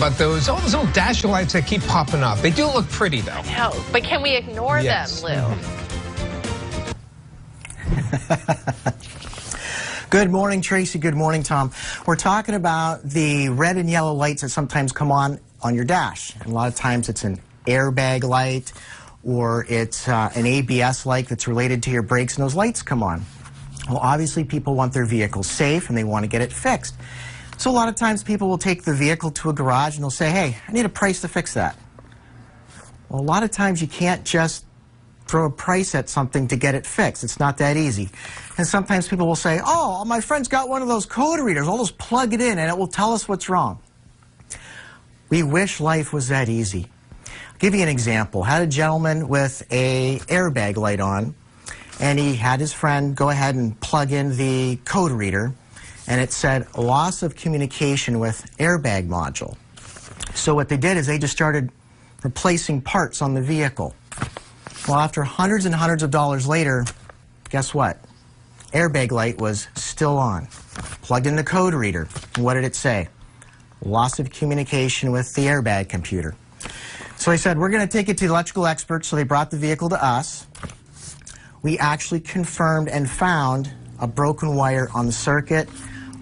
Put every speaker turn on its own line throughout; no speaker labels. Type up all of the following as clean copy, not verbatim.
about all those little dash lights that keep popping up. They do look pretty, though.
No, but can we ignore them, Lou?
Good morning, Tracy. Good morning, Tom. We're talking about the red and yellow lights that sometimes come on your dash. And a lot of times it's an airbag light or it's an ABS light that's related to your brakes, and those lights come on. Well, obviously people want their vehicle safe and they want to get it fixed. So a lot of times people will take the vehicle to a garage and they'll say, hey, I need a price to fix that. Well, a lot of times you can't just throw a price at something to get it fixed. It's not that easy. And sometimes people will say, oh, my friend's got one of those code readers. I'll just plug it in and it will tell us what's wrong. We wish life was that easy. I'll give you an example. I had a gentleman with a airbag light on, and he had his friend go ahead and plug in the code reader, and it said loss of communication with airbag module. So what they did is they just started replacing parts on the vehicle. Well, after hundreds and hundreds of dollars later, guess what? Airbag light was still on. Plugged in the code reader, and what did it say? Loss of communication with the airbag computer. So I said, we're going to take it to the electrical experts, so they brought the vehicle to us. We actually confirmed and found a broken wire on the circuit,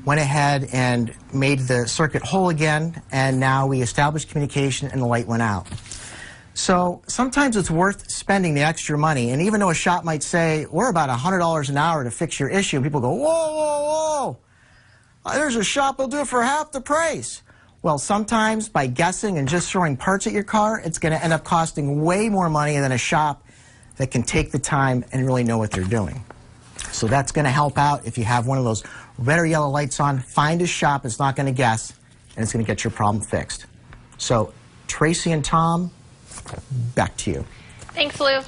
went ahead and made the circuit whole again, and now we established communication and the light went out. So sometimes it's worth spending the extra money, and even though a shop might say, we're about $100 an hour to fix your issue, and people go, whoa, whoa, whoa, there's a shop that'll do it for half the price. Well, sometimes by guessing and just throwing parts at your car, it's going to end up costing way more money than a shop that can take the time and really know what they're doing. So that's going to help out if you have one of those red or yellow lights on. Find a shop that's not going to guess, and it's going to get your problem fixed. So Tracy and Tom, back to you.
Thanks, Lou.